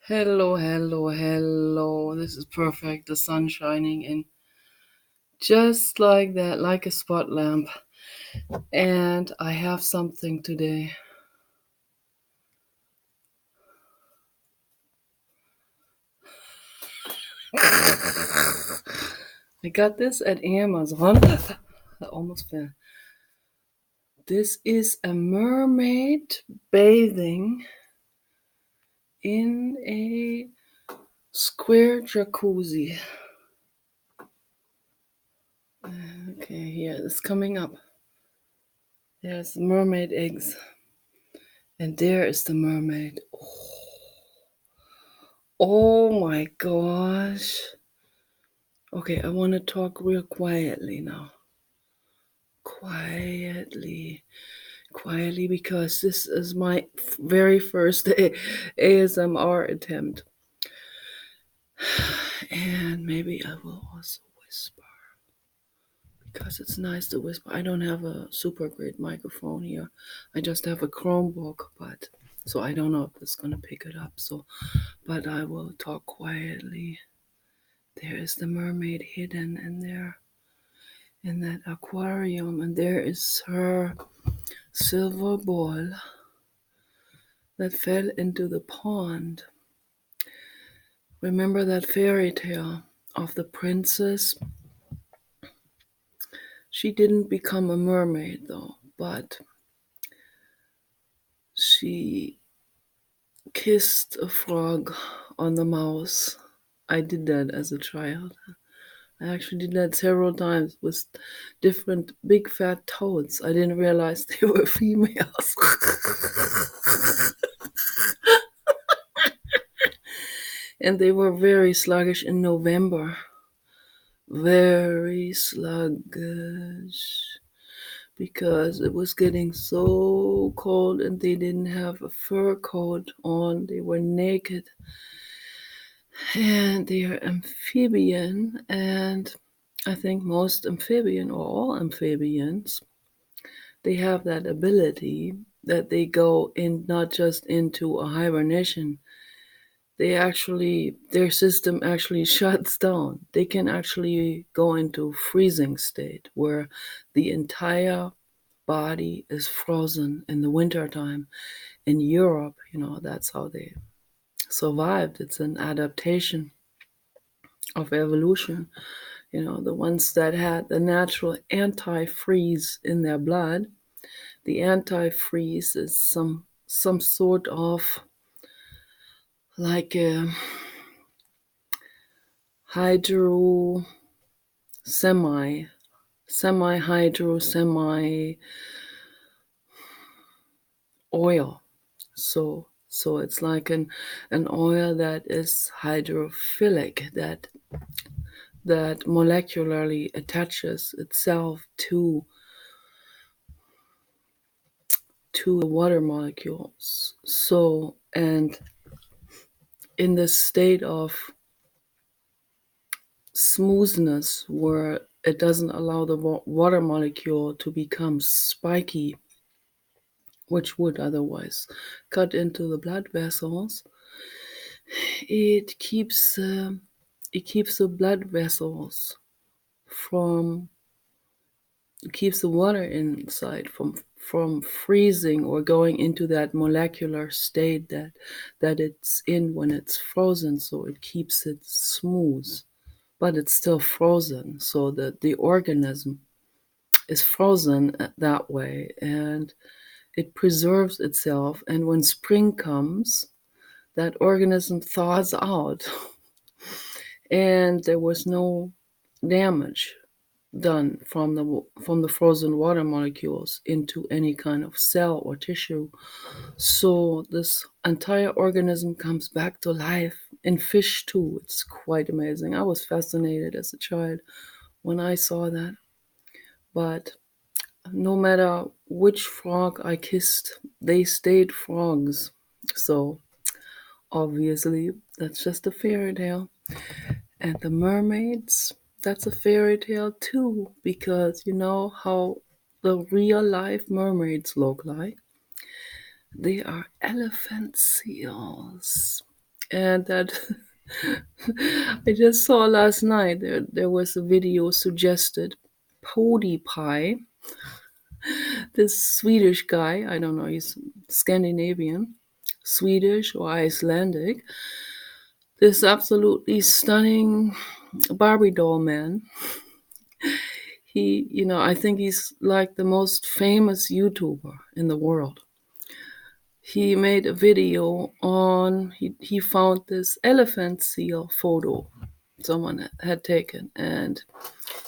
Hello, hello, hello. This is perfect. The sun shining in just like that, like a spot lamp. And I have something today. I got this at Amazon. I almost fell. This is a mermaid bathing in a square jacuzzi. Okay, here it's coming up. There's mermaid eggs. And there is the mermaid. Oh my gosh. Okay, I want to talk real quietly now. Quietly, because this is my very first ASMR attempt. And maybe I will also whisper because it's nice to whisper. I don't have a super great microphone here. I just have a Chromebook, but so I don't know if it's gonna pick it up. But I will talk quietly. There is the mermaid hidden in there, in that aquarium, and there is her silver ball that fell into the pond. Remember that fairy tale of the princess? She didn't become a mermaid though, but she kissed a frog on the mouth. I did that as a child. I actually did that several times with different big fat toads. I didn't realize they were females. And they were very sluggish in November. Very sluggish. Because it was getting so cold and they didn't have a fur coat on. They were naked. And they are amphibian. And I think most amphibian or all amphibians, they have that ability that they go in not just into a hibernation. Their system actually shuts down. They can actually go into freezing state where the entire body is frozen in the wintertime. In Europe, that's how they survived. It's an adaptation of evolution. The ones that had the natural antifreeze in their blood. The antifreeze is some sort of like a hydro semi-hydro, semi-oil. So it's like an oil that is hydrophilic, that molecularly attaches itself to the water molecules. So, and in this state of smoothness where it doesn't allow the water molecule to become spiky, which would otherwise cut into the blood vessels, it keeps the blood vessels from keeps the water inside from freezing or going into that molecular state that it's in when it's frozen, so it keeps it smooth, but it's still frozen, so that the organism is frozen that way, and it preserves itself. And when spring comes, that organism thaws out and there was no damage done from the frozen water molecules into any kind of cell or tissue. So this entire organism comes back to life. In fish too, it's quite amazing. I was fascinated as a child when I saw that. But no matter which frog I kissed, they stayed frogs. So obviously that's just a fairy tale. And the mermaids, that's a fairy tale too, because you know how the real life mermaids look like. They are elephant seals. And that I just saw last night there was a video suggested PewDiePie, this Swedish guy, I don't know, he's Scandinavian, Swedish or Icelandic, this absolutely stunning Barbie doll man. I think he's like the most famous YouTuber in the world. He made a video on, he found this elephant seal photo someone had taken, and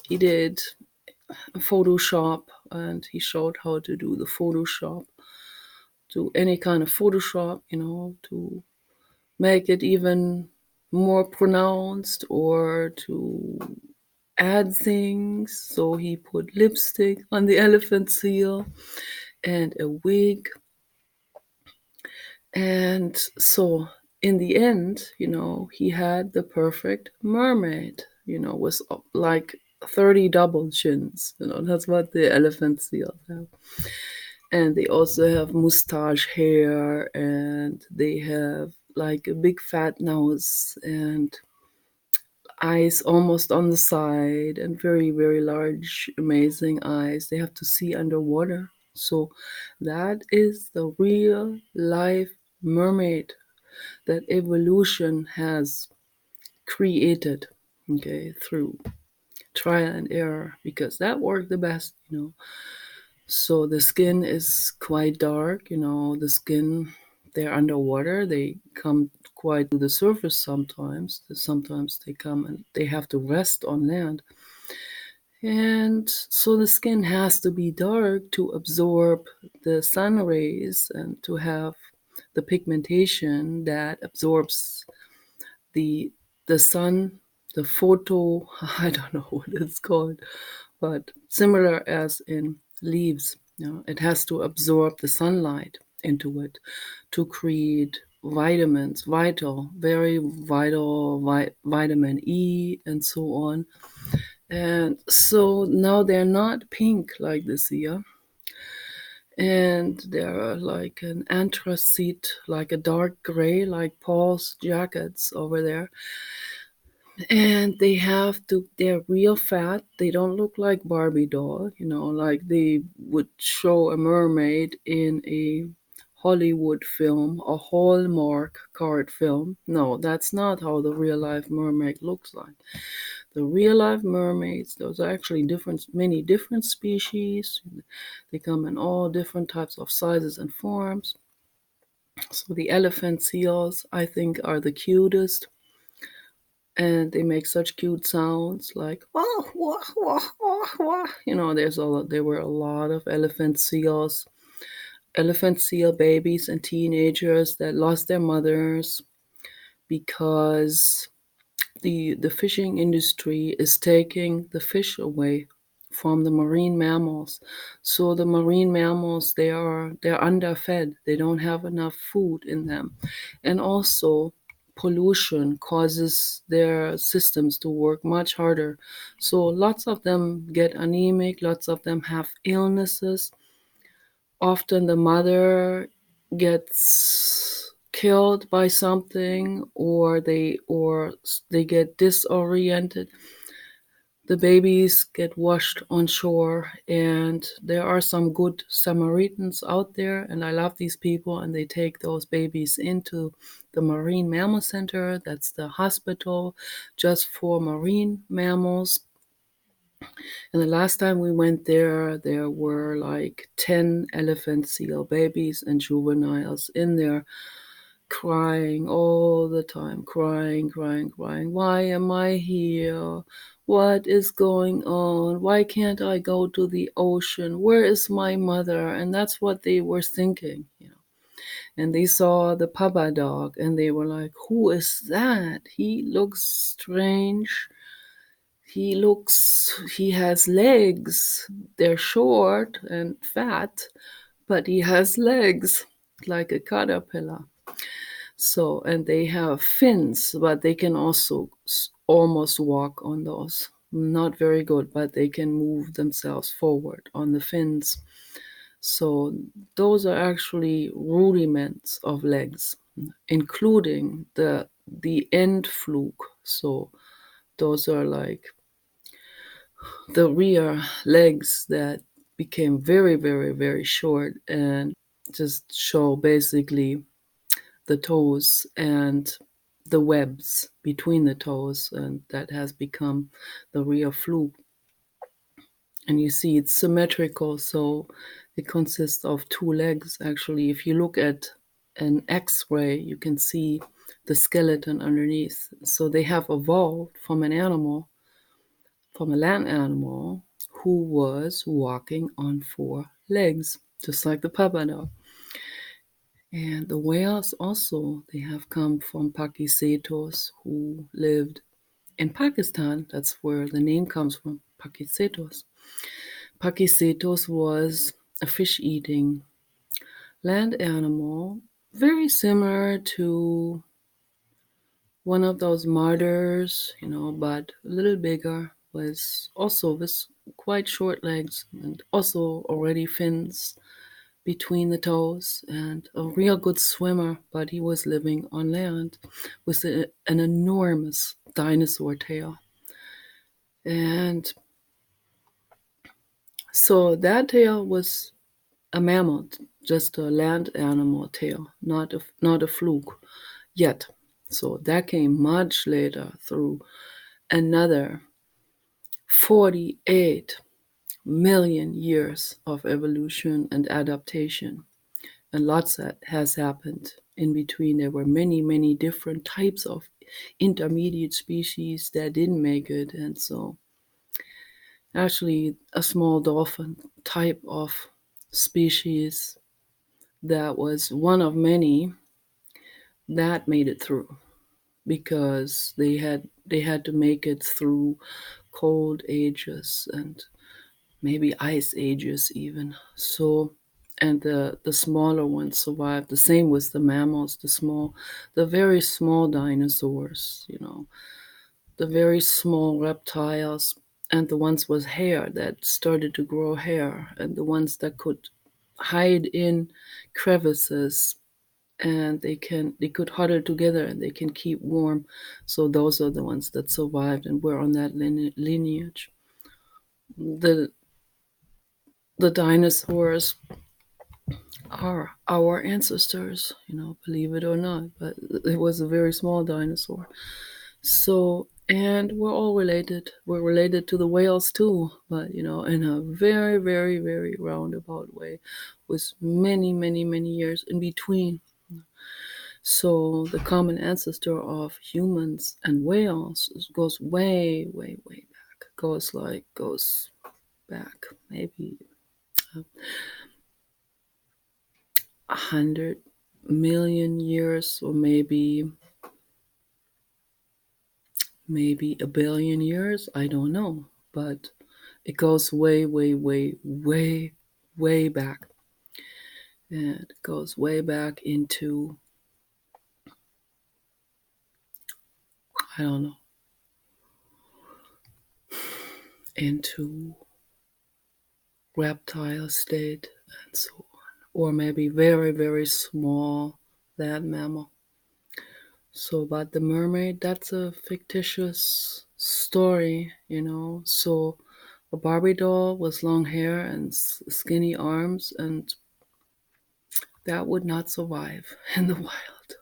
he did a Photoshop, and he showed how to do the Photoshop, to any kind of Photoshop, to make it even more pronounced or to add things. So he put lipstick on the elephant seal and a wig. And so in the end, he had the perfect mermaid, with like 30 double chins. That's what the elephant seals have. And they also have mustache hair, and they have like a big fat nose and eyes almost on the side, and very, very large, amazing eyes. They have to see underwater. So that is the real life mermaid that evolution has created, okay, through trial and error, because that worked the best. So the skin is quite dark, the skin, they're underwater, they come quite to the surface sometimes. Sometimes they come and they have to rest on land. And so the skin has to be dark to absorb the sun rays and to have the pigmentation that absorbs the the sun, the photo, I don't know what it's called, but similar as in leaves. It has to absorb the sunlight into it to create vitamins, very vital, vitamin E, and so on. And so now they're not pink like this year, and they're like an anthracite, like a dark gray, like Paul's jackets over there. And they're real fat. They don't look like Barbie doll, like they would show a mermaid in a Hollywood film, a Hallmark card film. No, that's not how the real life mermaid looks like. The real life mermaids, those are actually many different species. They come in all different types of sizes and forms. So the elephant seals, I think, are the cutest, and they make such cute sounds like wah wah wah wah wah. There were a lot of elephant seal babies and teenagers that lost their mothers because the fishing industry is taking the fish away from the marine mammals. So the marine mammals, they're underfed. They don't have enough food in them. And also pollution causes their systems to work much harder. So lots of them get anemic, lots of them have illnesses. Often the mother gets killed by something, or they get disoriented. The babies get washed on shore, and there are some good Samaritans out there, and I love these people, and they take those babies into the Marine Mammal Center. That's the hospital just for marine mammals. And the last time we went there were like 10 elephant seal babies and juveniles in there, crying all the time, crying, crying, crying. Why am I here? What is going on? Why can't I go to the ocean? Where is my mother? And that's what they were thinking. And they saw the papa dog, and they were like, who is that? He looks strange. He has legs. They're short and fat, but he has legs like a caterpillar. So, and they have fins, but they can also almost walk on those. Not very good, but they can move themselves forward on the fins. So those are actually rudiments of legs. including the end fluke. So those are like the rear legs that became very, very, very short and just show basically the toes and the webs between the toes, and that has become the rear fluke. And you see it's symmetrical, so it consists of two legs. Actually, if you look at an X-ray, you can see the skeleton underneath. So they have evolved from an animal, from a land animal, who was walking on four legs, just like the papa dog. And the whales also, they have come from Pakicetos who lived in Pakistan. That's where the name comes from, Pakicetos. Pakicetos was a fish-eating land animal, very similar to one of those martyrs, but a little bigger, was also with quite short legs and also already fins between the toes, and a real good swimmer, but he was living on land with an enormous dinosaur tail. And so that tail was a mammal, just a land animal tail, not a fluke yet. So that came much later through another 48 million years of evolution and adaptation. And lots that has happened in between. There were many, many different types of intermediate species that didn't make it. And so actually a small dolphin type of species that was one of many that made it through, because they had to make it through cold ages and maybe ice ages even. So, and the smaller ones survived. The same with the mammals, the very small dinosaurs, the very small reptiles, and the ones with hair that started to grow hair, and the ones that could hide in crevices, and they could huddle together and they can keep warm. So those are the ones that survived and were on that lineage. The the dinosaurs are our ancestors, believe it or not, but it was a very small dinosaur. So, and we're all related. We're related to the whales too, but in a very, very, very roundabout way, with many, many, many years in between. So the common ancestor of humans and whales goes way, way, way back. Goes back maybe 100 million years, or maybe a billion years. I don't know, but it goes way, way, way, way, way back, and it goes way back into, I don't know, into reptile state and so on, or maybe very, very small land mammal. So, but the mermaid, that's a fictitious story, So a Barbie doll with long hair and skinny arms, and that would not survive in the wild.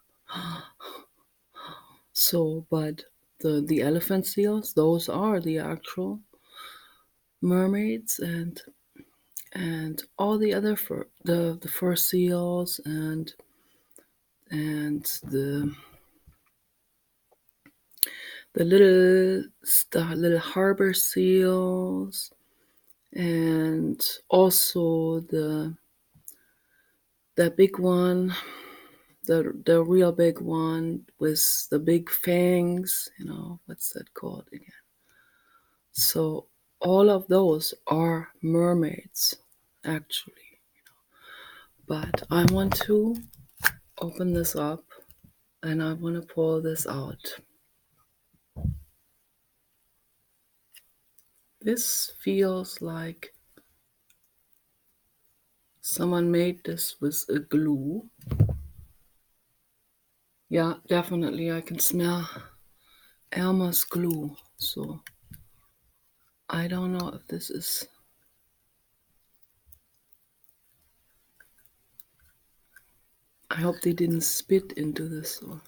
So, but the elephant seals, those are the actual mermaids, and all the other the fur seals and the little harbor seals, and also the big one, the real big one with the big fangs, what's that called again? So all of those are mermaids, actually. But I want to open this up and I want to pull this out. This feels like someone made this with a glue. Yeah, definitely. I can smell Elmer's glue. So I don't know if this is. I hope they didn't spit into this. Or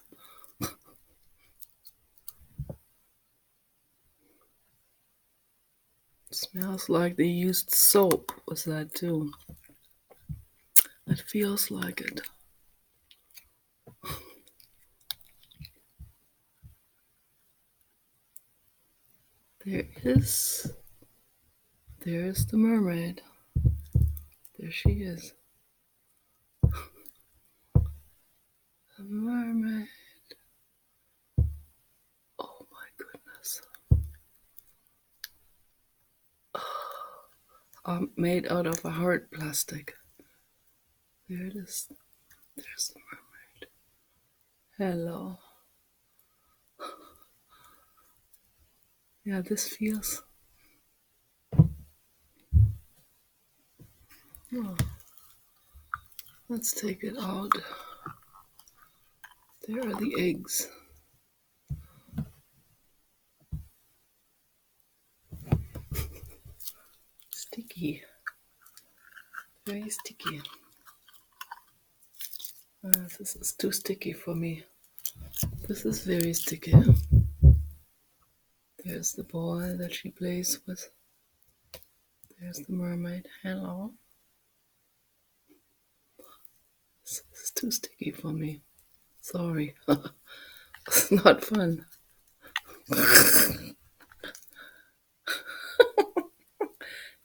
smells like they used soap. Was that too? It feels like it. There is. There's the mermaid. There she is. The mermaid. Oh my goodness. I'm made out of a hard plastic. There it is. There's the mermaid. Hello. Yeah, this feels. Oh, let's take it out. There are the eggs. Sticky. Very sticky. This is too sticky for me. This is very sticky. There's the boy that she plays with. There's the mermaid. Hello. This is too sticky for me. Sorry. It's not fun.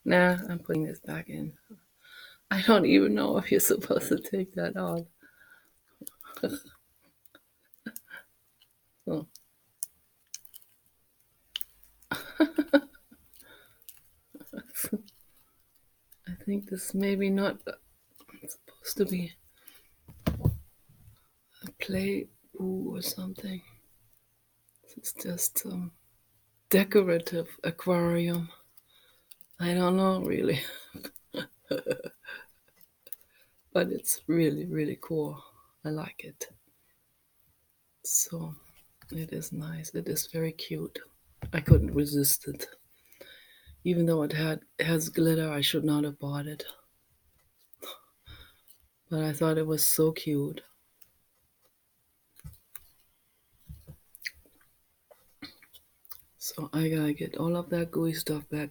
Nah, I'm putting this back in. I don't even know if you're supposed to take that out. Oh. I think this maybe not supposed to be a play boo or something. It's just decorative aquarium. I don't know really, but it's really, really cool. I like it. So it is nice. It is very cute. I couldn't resist it. Even though it has glitter, I should not have bought it. But I thought it was so cute. So I gotta get all of that gooey stuff back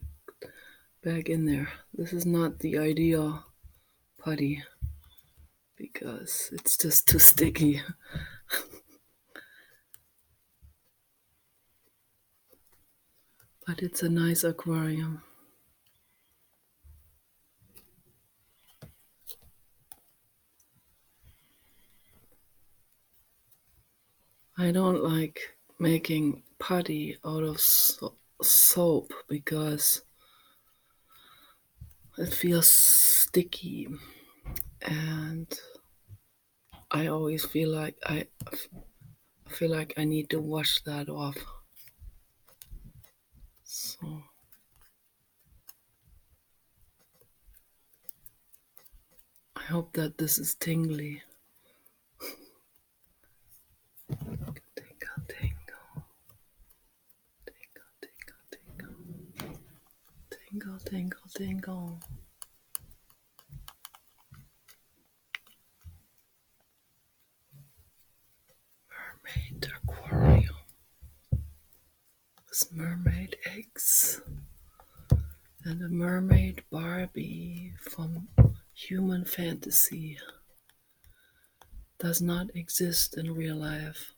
in there. This is not the ideal putty because it's just too sticky. But it's a nice aquarium. I don't like making putty out of soap because it feels sticky and I always feel like I need to wash that off. So I hope that this is tingly. Tingle, tingle. Tingle, tingle, tingle. Tingle, tingle, tingle. Mermaid aquarium. With mermaid eggs. And a mermaid Barbie from human fantasy does not exist in real life.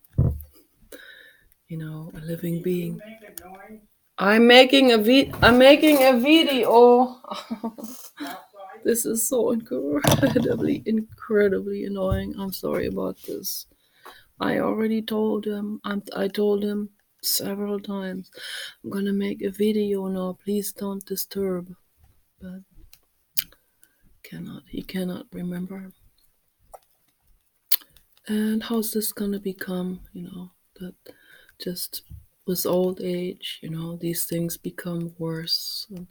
You know, a living being. I'm making a video. This is so incredibly annoying. I'm sorry about this. I already told him. I told him several times. I'm gonna make a video now. Please don't disturb. But he cannot remember. And how's this gonna become? You know, that just with old age, you know, these things become worse. And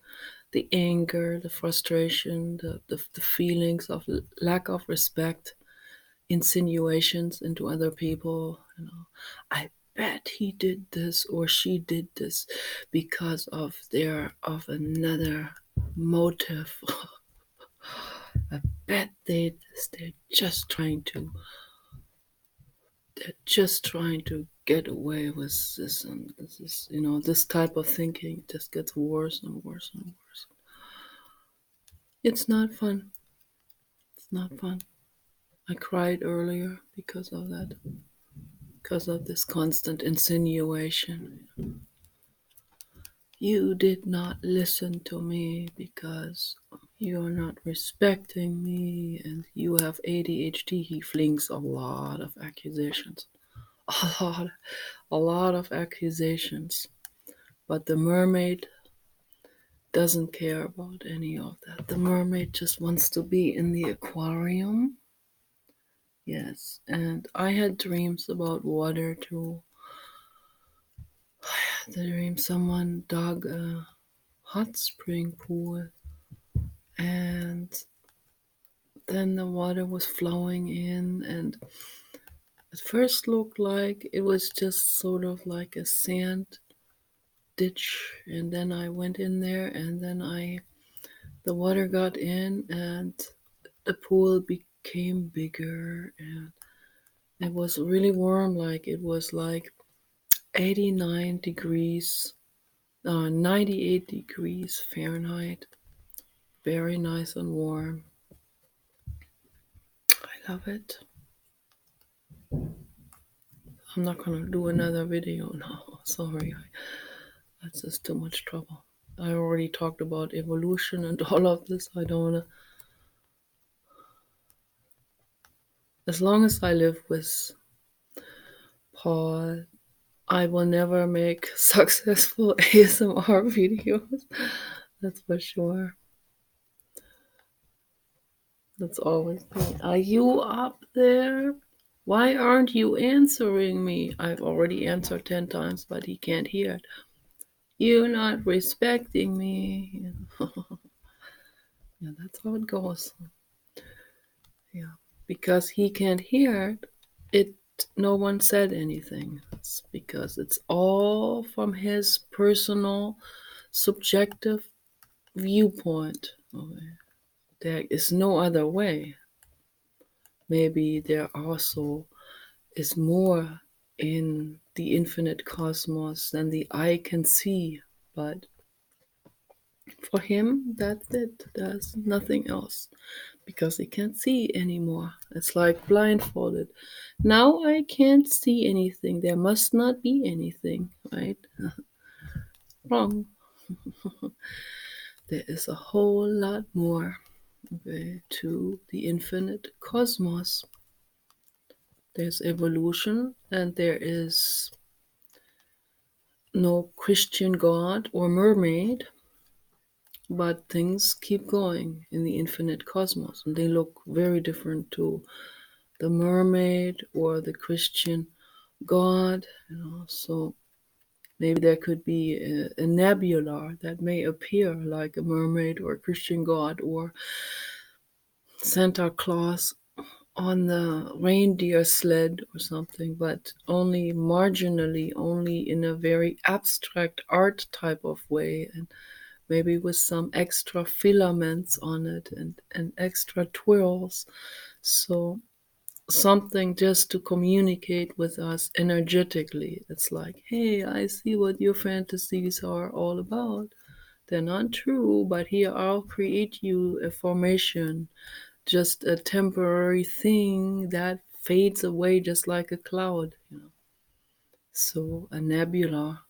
the anger, the frustration, the feelings of lack of respect insinuations into other people. I bet he did this or she did this because of another motive. I bet they're just trying to get away with this, and this is, this type of thinking just gets worse and worse and worse. It's not fun. It's not fun. I cried earlier because of that, because of this constant insinuation. You did not listen to me because you're not respecting me and you have ADHD. He flings a lot of accusations. A lot, a lot of accusations. But the mermaid doesn't care about any of that. The mermaid just wants to be in the aquarium. Yes, and I had dreams about water too. I had the dream someone dug a hot spring pool, and then the water was flowing in, and at first looked like it was just sort of like a sand ditch, and then I went in there, and then the water got in, and the pool became bigger, and it was really warm. Like it was like 89 degrees, 98 degrees Fahrenheit. Very nice and warm. I love it. I'm not gonna do another video now. Sorry, that's just too much trouble. I already talked about evolution and all of this. I don't wanna. As long as I live with Paul, I will never make successful ASMR videos. That's for sure. That's always me. Are you up there? Why aren't you answering me? I've already answered 10 times, but he can't hear it. You're not respecting me. Yeah, that's how it goes. Yeah, because he can't hear it, no one said anything. It's because it's all from his personal, subjective viewpoint. Okay. There is no other way. Maybe there also is more in the infinite cosmos than the eye can see, but for him, that's it. There's nothing else because he can't see anymore. It's like blindfolded. Now I can't see anything. There must not be anything, right? Wrong. There is a whole lot more, okay, to the infinite cosmos. There's evolution, and there is no Christian God or mermaid, but things keep going in the infinite cosmos, and they look very different to the mermaid or the Christian God. So maybe there could be a nebula that may appear like a mermaid or a Christian God or Santa Claus on the reindeer sled or something, but only marginally, only in a very abstract art type of way, and maybe with some extra filaments on it and extra twirls. So something just to communicate with us energetically. It's like, hey, I see what your fantasies are all about. They're not true, but here I'll create you a formation, just a temporary thing that fades away just like a cloud. So a nebula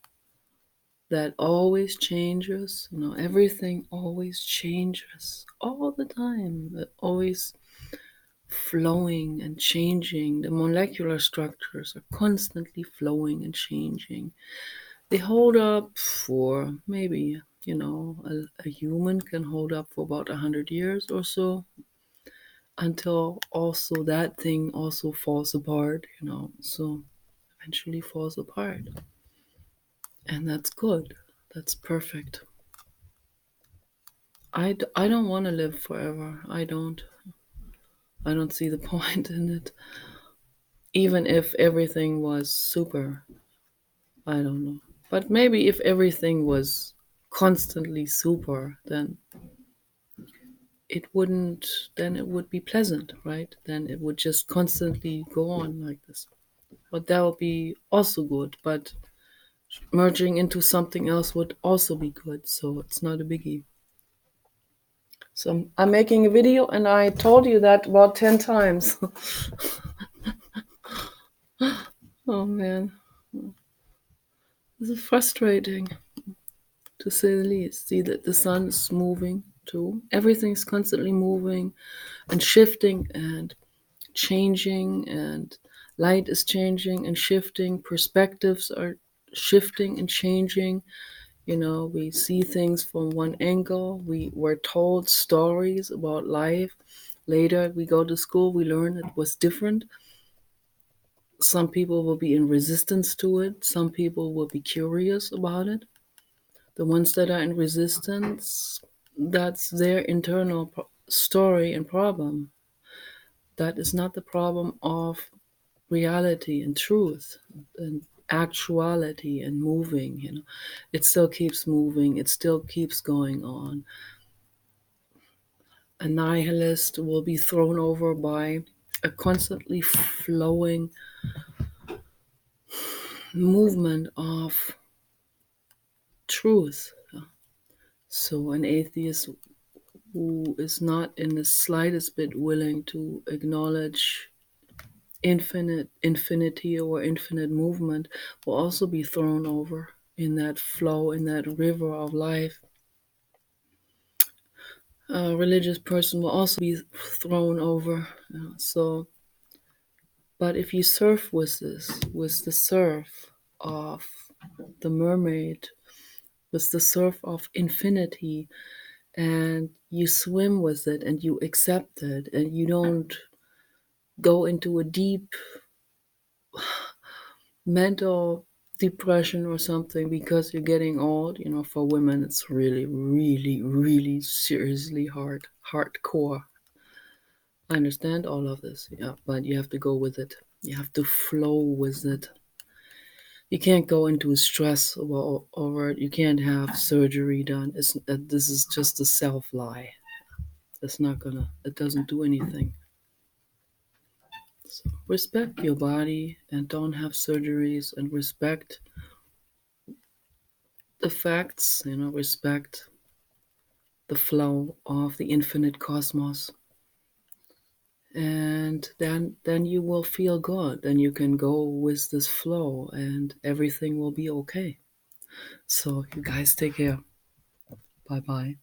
that always changes, everything always changes all the time. It always flowing and changing. The molecular structures are constantly flowing and changing. They hold up for maybe, a human can hold up for about 100 years or so until also that thing also falls apart. So eventually falls apart. And that's good. That's perfect. I don't want to live forever. I don't. I don't see the point in it. Even if everything was super, I don't know. But maybe if everything was constantly super, then it would be pleasant, right? Then it would just constantly go on like this. But that would be also good. But merging into something else would also be good. So it's not a biggie. So I'm making a video and I told you that about 10 times. Oh man, this is frustrating to say the least. See that the sun is moving too. Everything's constantly moving and shifting and changing, and light is changing and shifting. Perspectives are shifting and changing. You know, we see things from one angle. We were told stories about life. Later, we go to school, we learn it was different. Some people will be in resistance to it. Some people will be curious about it. The ones that are in resistance, that's their internal story and problem. That is not the problem of reality and truth and actuality and moving. You know, it still keeps moving. It still keeps going on. A nihilist will be thrown over by a constantly flowing movement of truth. So an atheist who is not in the slightest bit willing to acknowledge infinity or infinite movement will also be thrown over in that flow, in that river of life. A religious person will also be thrown over. So, but if you surf with this, with the surf of the mermaid, with the surf of infinity, and you swim with it and you accept it and you don't go into a deep mental depression or something because you're getting old. You know, for women it's really, really, really seriously hardcore. I understand all of this, yeah, but you have to go with it. You have to flow with it. You can't go into a stress over it. You can't have surgery done. This is just a self lie. It's not gonna. It doesn't do anything. So respect your body and don't have surgeries, and respect the facts. You know, respect the flow of the infinite cosmos, and then you will feel good. Then you can go with this flow, and everything will be okay. So you guys take care. Bye bye.